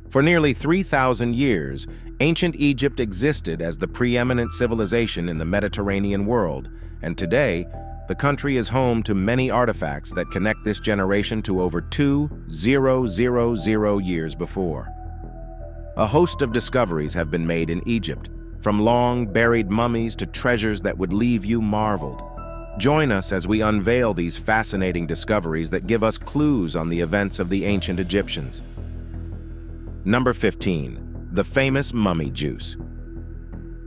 For nearly 3,000 years, ancient Egypt existed as the preeminent civilization in the Mediterranean world, and today, the country is home to many artifacts that connect this generation to over 2,000 years before. A host of discoveries have been made in Egypt, from long-buried mummies to treasures that would leave you marveled. Join us as we unveil these fascinating discoveries that give us clues on the events of the ancient Egyptians. Number 15. The famous mummy juice.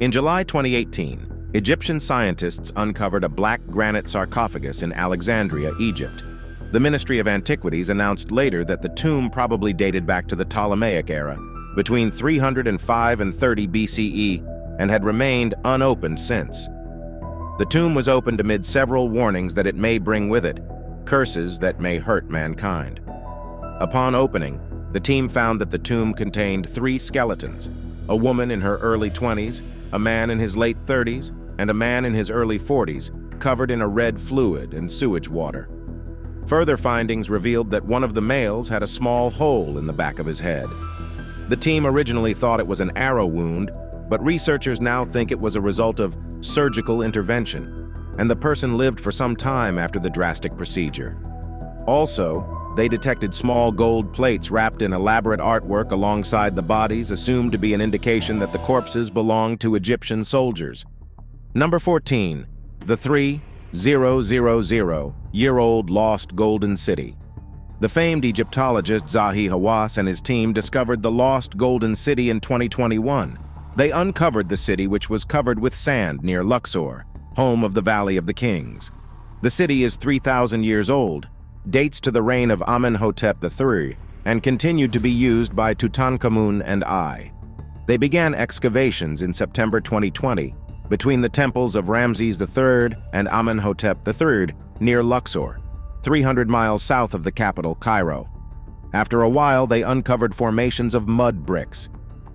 In July 2018, Egyptian scientists uncovered a black granite sarcophagus in Alexandria, Egypt. The Ministry of Antiquities announced later that the tomb probably dated back to the Ptolemaic era, between 305 and 30 BCE, and had remained unopened since. The tomb was opened amid several warnings that it may bring with it curses that may hurt mankind. Upon opening, the team found that the tomb contained 3 skeletons: a woman in her early 20s, a man in his late 30s, and a man in his early 40s, covered in a red fluid and sewage water. Further findings revealed that one of the males had a small hole in the back of his head. The team originally thought it was an arrow wound, but researchers now think it was a result of surgical intervention, and the person lived for some time after the drastic procedure. Also, they detected small gold plates wrapped in elaborate artwork alongside the bodies, assumed to be an indication that the corpses belonged to Egyptian soldiers. Number 14. The 3,000-year-old lost Golden City. The famed Egyptologist Zahi Hawass and his team discovered the lost Golden City in 2021. They uncovered the city, which was covered with sand near Luxor, home of the Valley of the Kings. The city is 3,000 years old, dates to the reign of Amenhotep III, and continued to be used by Tutankhamun and I. They began excavations in September 2020 between the temples of Ramses III and Amenhotep III near Luxor, 300 miles south of the capital, Cairo. After a while, they uncovered formations of mud bricks.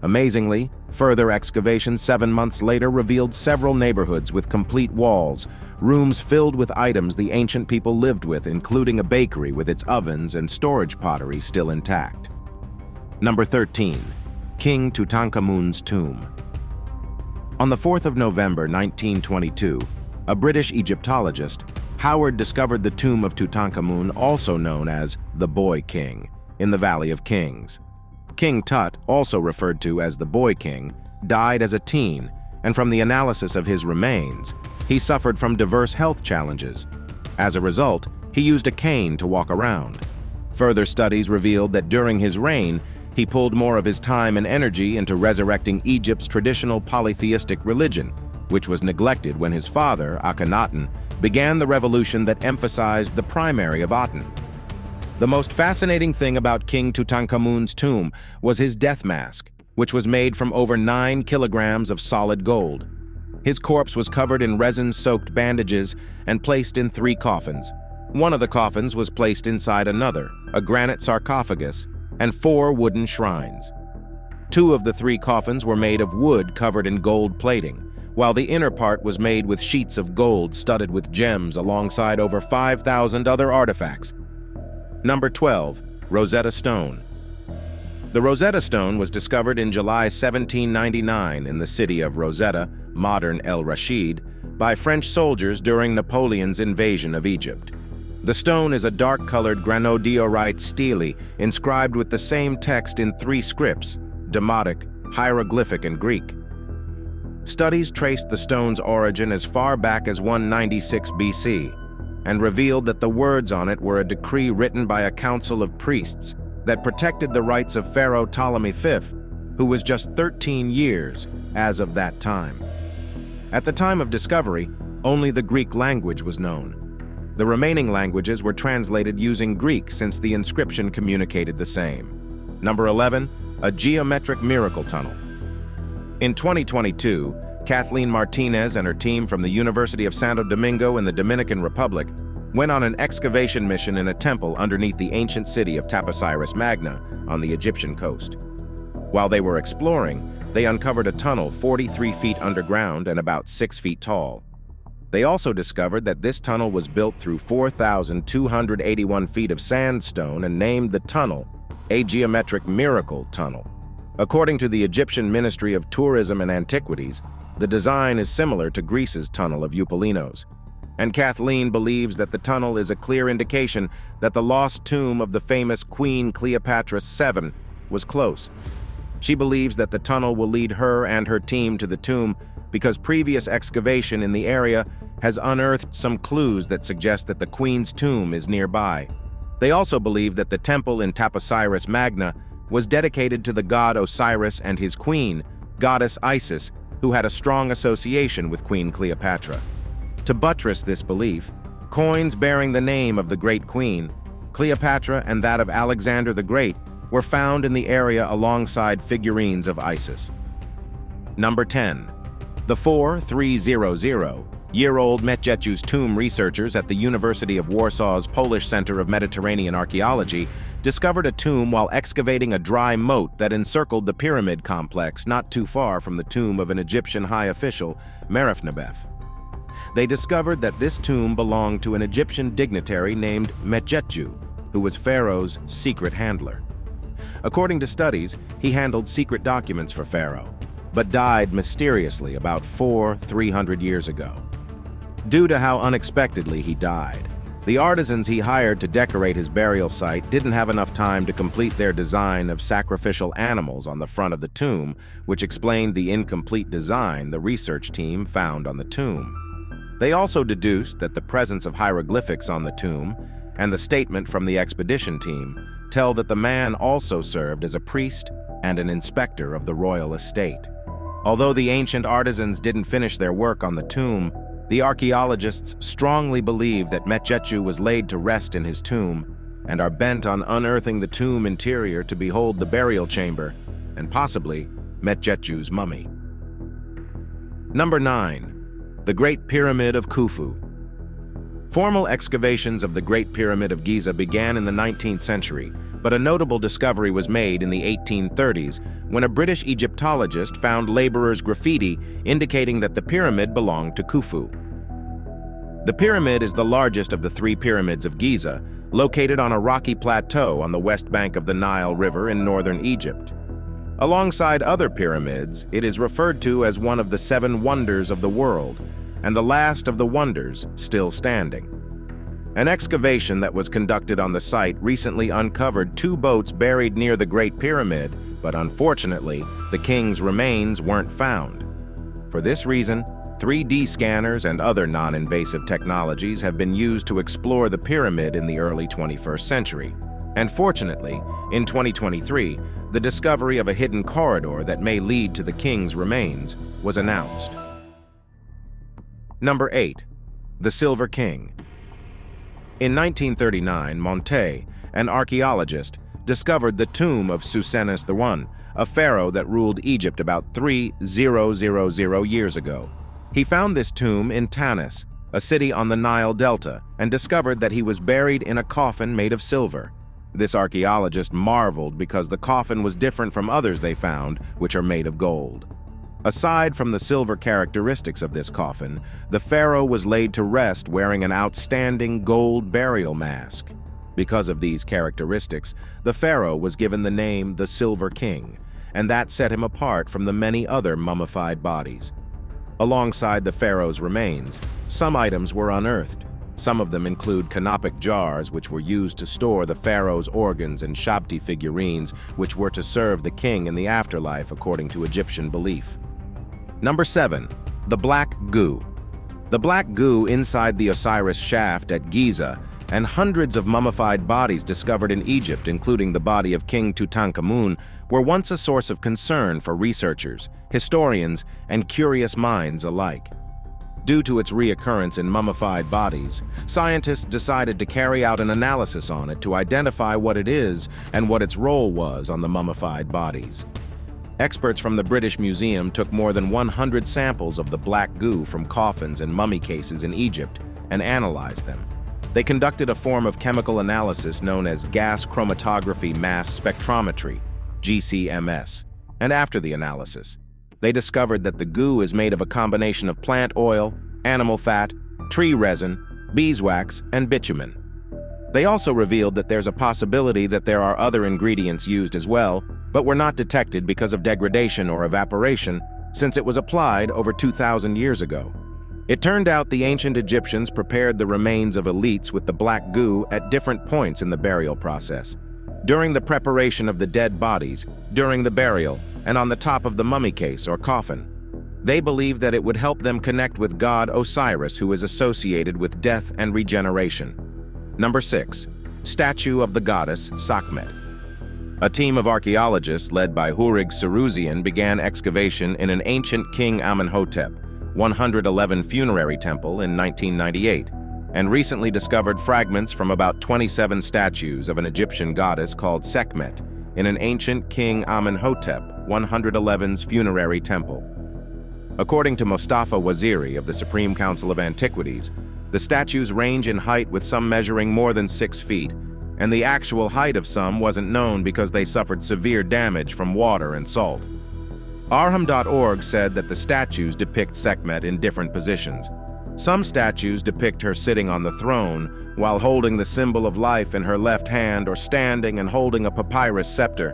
Amazingly, further excavations 7 months later revealed several neighborhoods with complete walls, rooms filled with items the ancient people lived with, including a bakery with its ovens and storage pottery still intact. Number 13. King Tutankhamun's tomb. On the 4th of November 1922, a British Egyptologist, Howard, discovered the tomb of Tutankhamun, also known as the Boy King, in the Valley of Kings. King Tut, also referred to as the Boy King, died as a teen, and from the analysis of his remains, he suffered from diverse health challenges. As a result, he used a cane to walk around. Further studies revealed that during his reign, he pulled more of his time and energy into resurrecting Egypt's traditional polytheistic religion, which was neglected when his father, Akhenaten, began the revolution that emphasized the primary of Aten. The most fascinating thing about King Tutankhamun's tomb was his death mask, which was made from over 9 kilograms of solid gold. His corpse was covered in resin-soaked bandages and placed in 3 coffins. One of the coffins was placed inside another, a granite sarcophagus, and 4 wooden shrines. 2 of the 3 coffins were made of wood covered in gold plating, while the inner part was made with sheets of gold studded with gems alongside over 5,000 other artifacts. Number 12. Rosetta Stone. The Rosetta Stone was discovered in July 1799 in the city of Rosetta, modern El Rashid, by French soldiers during Napoleon's invasion of Egypt. The stone is a dark-colored granodiorite stele inscribed with the same text in 3 scripts: Demotic, Hieroglyphic, and Greek. Studies traced the stone's origin as far back as 196 BC and revealed that the words on it were a decree written by a council of priests that protected the rights of Pharaoh Ptolemy V, who was just 13 years as of that time. At the time of discovery, only the Greek language was known. The remaining languages were translated using Greek since the inscription communicated the same. Number 11. A geometric miracle tunnel. In 2022, Kathleen Martinez and her team from the University of Santo Domingo in the Dominican Republic went on an excavation mission in a temple underneath the ancient city of Taposiris Magna on the Egyptian coast. While they were exploring, they uncovered a tunnel 43 feet underground and about 6 feet tall. They also discovered that this tunnel was built through 4,281 feet of sandstone and named the tunnel a geometric miracle tunnel. According to the Egyptian Ministry of Tourism and Antiquities, the design is similar to Greece's Tunnel of Eupalinos. And Kathleen believes that the tunnel is a clear indication that the lost tomb of the famous Queen Cleopatra VII was close. She believes that the tunnel will lead her and her team to the tomb because previous excavation in the area has unearthed some clues that suggest that the Queen's tomb is nearby. They also believe that the temple in Taposiris Magna was dedicated to the god Osiris and his queen, goddess Isis, who had a strong association with Queen Cleopatra. To buttress this belief, coins bearing the name of the Great Queen, Cleopatra, and that of Alexander the Great were found in the area alongside figurines of Isis. Number 10. The 4,300-year-old MEHTJETJU'S tomb researchers at the University of Warsaw's Polish Center of Mediterranean Archaeology discovered a tomb while excavating a dry moat that encircled the pyramid complex not too far from the tomb of an Egyptian high official, Merefnebef. They discovered that this tomb belonged to an Egyptian dignitary named MEHTJETJU, who was Pharaoh's secret handler. According to studies, he handled secret documents for Pharaoh, but died mysteriously about 300 years ago. Due to how unexpectedly he died, the artisans he hired to decorate his burial site didn't have enough time to complete their design of sacrificial animals on the front of the tomb, which explained the incomplete design the research team found on the tomb. They also deduced that the presence of hieroglyphics on the tomb and the statement from the expedition team tell that the man also served as a priest and an inspector of the royal estate. Although the ancient artisans didn't finish their work on the tomb, the archaeologists strongly believe that MEHTJETJU was laid to rest in his tomb and are bent on unearthing the tomb interior to behold the burial chamber and possibly MEHTJETJU'S mummy. Number 9. The Great Pyramid of Khufu. Formal excavations of the Great Pyramid of Giza began in the 19th century, but a notable discovery was made in the 1830s when a British Egyptologist found laborers' graffiti indicating that the pyramid belonged to Khufu. The pyramid is the largest of the 3 pyramids of Giza, located on a rocky plateau on the west bank of the Nile River in northern Egypt. Alongside other pyramids, it is referred to as one of the 7 wonders of the world, and the last of the wonders still standing. An excavation that was conducted on the site recently uncovered 2 boats buried near the Great Pyramid, but unfortunately, the king's remains weren't found. For this reason, 3D scanners and other non-invasive technologies have been used to explore the pyramid in the early 21st century. And fortunately, in 2023, the discovery of a hidden corridor that may lead to the king's remains was announced. Number 8. The Silver King. In 1939, Monte, an archaeologist, discovered the tomb of Susenus I, a pharaoh that ruled Egypt about 3,000 years ago. He found this tomb in Tanis, a city on the Nile Delta, and discovered that he was buried in a coffin made of silver. This archaeologist marveled because the coffin was different from others they found, which are made of gold. Aside from the silver characteristics of this coffin, the pharaoh was laid to rest wearing an outstanding gold burial mask. Because of these characteristics, the pharaoh was given the name the Silver King, and that set him apart from the many other mummified bodies. Alongside the pharaoh's remains, some items were unearthed. Some of them include canopic jars, which were used to store the pharaoh's organs, and shabti figurines, which were to serve the king in the afterlife according to Egyptian belief. Number 7. The Black Goo. The black goo inside the Osiris shaft at Giza and hundreds of mummified bodies discovered in Egypt, including the body of King Tutankhamun, were once a source of concern for researchers, historians, and curious minds alike. Due to its reoccurrence in mummified bodies, scientists decided to carry out an analysis on it to identify what it is and what its role was on the mummified bodies. Experts from the British Museum took more than 100 samples of the black goo from coffins and mummy cases in Egypt and analyzed them. They conducted a form of chemical analysis known as gas chromatography mass spectrometry, GCMS, and after the analysis, they discovered that the goo is made of a combination of plant oil, animal fat, tree resin, beeswax, and bitumen. They also revealed that there's a possibility that there are other ingredients used as well, but were not detected because of degradation or evaporation, since it was applied over 2,000 years ago. It turned out the ancient Egyptians prepared the remains of elites with the black goo at different points in the burial process. During the preparation of the dead bodies, during the burial, and on the top of the mummy case or coffin. They believed that it would help them connect with god Osiris, who is associated with death and regeneration. Number 6. Statue of the goddess SAKHMET. A team of archaeologists led by Hurig Suruzian began excavation in an ancient King Amenhotep 111 funerary temple in 1998, and recently discovered fragments from about 27 statues of an Egyptian goddess called Sekhmet in an ancient King Amenhotep 111's funerary temple. According to Mustafa Waziri of the Supreme Council of Antiquities, the statues range in height with some measuring more than 6 feet, and the actual height of some wasn't known because they suffered severe damage from water and salt. Arham.org said that the statues depict Sekhmet in different positions. Some statues depict her sitting on the throne while holding the symbol of life in her left hand, or standing and holding a papyrus scepter.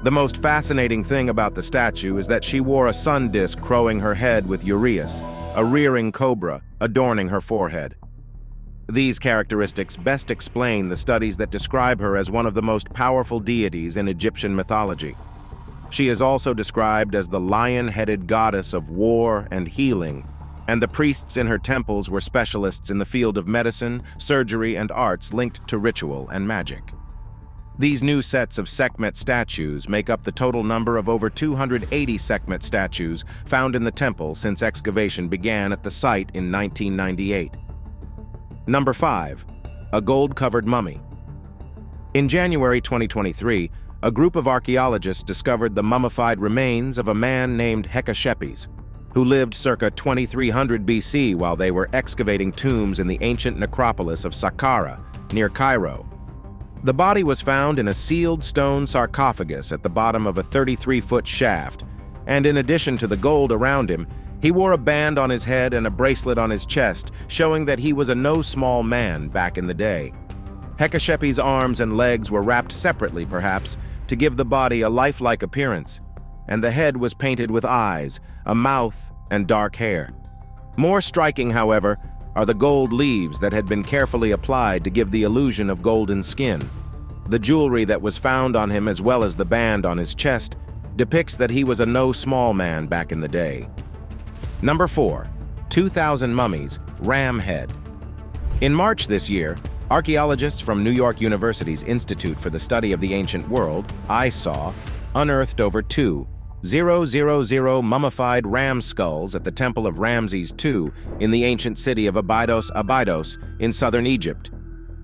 The most fascinating thing about the statue is that she wore a sun disk crowing her head with uraeus, a rearing cobra, adorning her forehead. These characteristics best explain the studies that describe her as one of the most powerful deities in Egyptian mythology. She is also described as the lion-headed goddess of war and healing, and the priests in her temples were specialists in the field of medicine, surgery, and arts linked to ritual and magic. These new sets of Sekhmet statues make up the total number of over 280 Sekhmet statues found in the temple since excavation began at the site in 1998. Number 5. A gold-covered mummy. In January 2023, a group of archaeologists discovered the mummified remains of a man named Hekashepes, who lived circa 2300 BC while they were excavating tombs in the ancient necropolis of Saqqara, near Cairo. The body was found in a sealed stone sarcophagus at the bottom of a 33-foot shaft, and in addition to the gold around him, he wore a band on his head and a bracelet on his chest, showing that he was a no small man back in the day. Hekashepes' arms and legs were wrapped separately, perhaps, to give the body a lifelike appearance, and the head was painted with eyes, a mouth, and dark hair. More striking, however, are the gold leaves that had been carefully applied to give the illusion of golden skin. The jewelry that was found on him, as well as the band on his chest, depicts that he was a no small man back in the day. Number 4. 2000 Mummies, Ram Head. In March this year, archaeologists from New York University's Institute for the Study of the Ancient World, ISAW, unearthed over 2,000 mummified ram skulls at the Temple of Ramses II in the ancient city of Abydos in southern Egypt.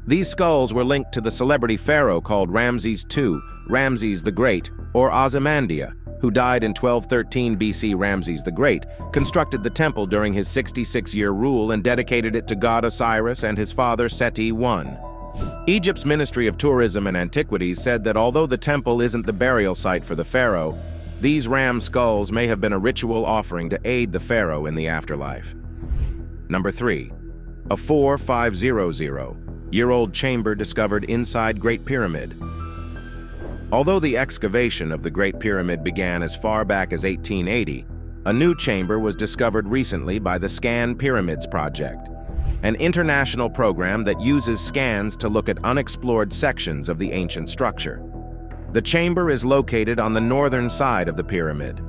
These skulls were linked to the celebrity pharaoh called Ramses II, Ramses the Great, or Ozymandias, who died in 1213 BC. Ramses the Great constructed the temple during his 66-year rule and dedicated it to god Osiris and his father Seti I. Egypt's Ministry of Tourism and Antiquities said that although the temple isn't the burial site for the pharaoh, these ram skulls may have been a ritual offering to aid the pharaoh in the afterlife. Number 3. A 4,500-year-old chamber discovered inside Great Pyramid. Although the excavation of the Great Pyramid began as far back as 1880, a new chamber was discovered recently by the Scan Pyramids Project, an international program that uses scans to look at unexplored sections of the ancient structure. The chamber is located on the northern side of the pyramid.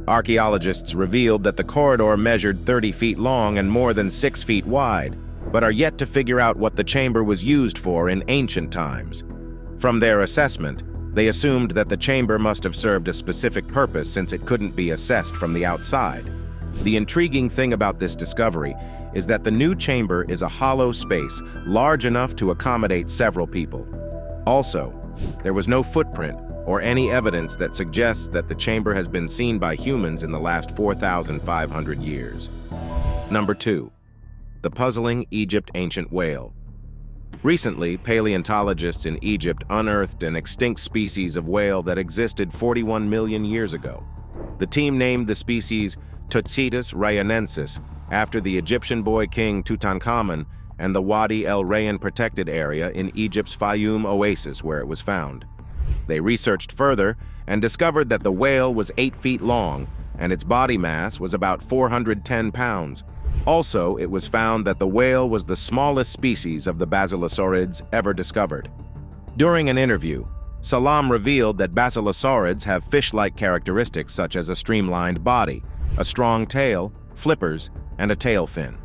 Archaeologists revealed that the corridor measured 30 feet long and more than 6 feet wide, but are yet to figure out what the chamber was used for in ancient times. From their assessment, they assumed that the chamber must have served a specific purpose since it couldn't be assessed from the outside. The intriguing thing about this discovery is that the new chamber is a hollow space large enough to accommodate several people. Also, there was no footprint or any evidence that suggests that the chamber has been seen by humans in the last 4,500 years. Number 2. The puzzling Egypt ancient whale. Recently, paleontologists in Egypt unearthed an extinct species of whale that existed 41 million years ago. The team named the species Tutankhamen's rayonensis after the Egyptian boy king Tutankhamun and the Wadi el Rayyan protected area in Egypt's Fayum oasis where it was found. They researched further and discovered that the whale was 8 feet long and its body mass was about 410 pounds. Also, it was found that the whale was the smallest species of the basilosaurids ever discovered. During an interview, Salam revealed that basilosaurids have fish-like characteristics such as a streamlined body, a strong tail, flippers, and a tail fin.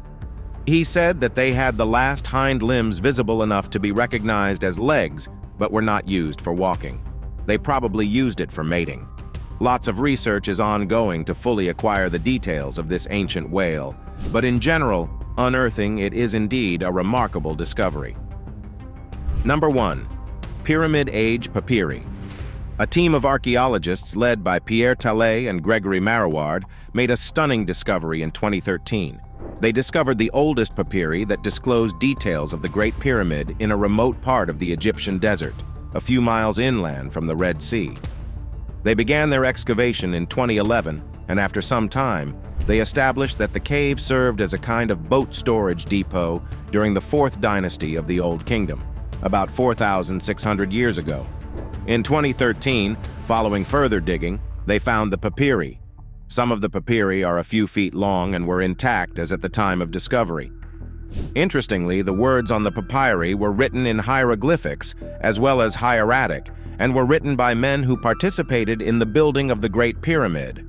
He said that they had the last hind limbs visible enough to be recognized as legs, but were not used for walking. They probably used it for mating. Lots of research is ongoing to fully acquire the details of this ancient whale, but in general, unearthing it is indeed a remarkable discovery. Number 1. Pyramid Age Papyri. A team of archaeologists led by Pierre Tallet and Gregory Maraward made a stunning discovery in 2013. They discovered the oldest papyri that disclosed details of the Great Pyramid in a remote part of the Egyptian desert, a few miles inland from the Red Sea. They began their excavation in 2011, and after some time, they established that the cave served as a kind of boat storage depot during the 4th dynasty of the Old Kingdom, about 4,600 years ago. In 2013, following further digging, they found the papyri. Some of the papyri are a few feet long and were intact as at the time of discovery. Interestingly, the words on the papyri were written in hieroglyphics as well as hieratic, and were written by men who participated in the building of the Great Pyramid.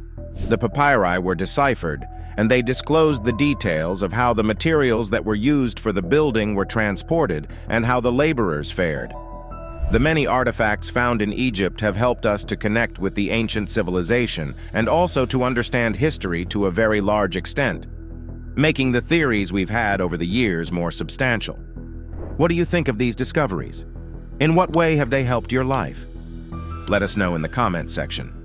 The papyri were deciphered, and they disclosed the details of how the materials that were used for the building were transported and how the laborers fared. The many artifacts found in Egypt have helped us to connect with the ancient civilization and also to understand history to a very large extent, making the theories we've had over the years more substantial. What do you think of these discoveries? In what way have they helped your life? Let us know in the comments section.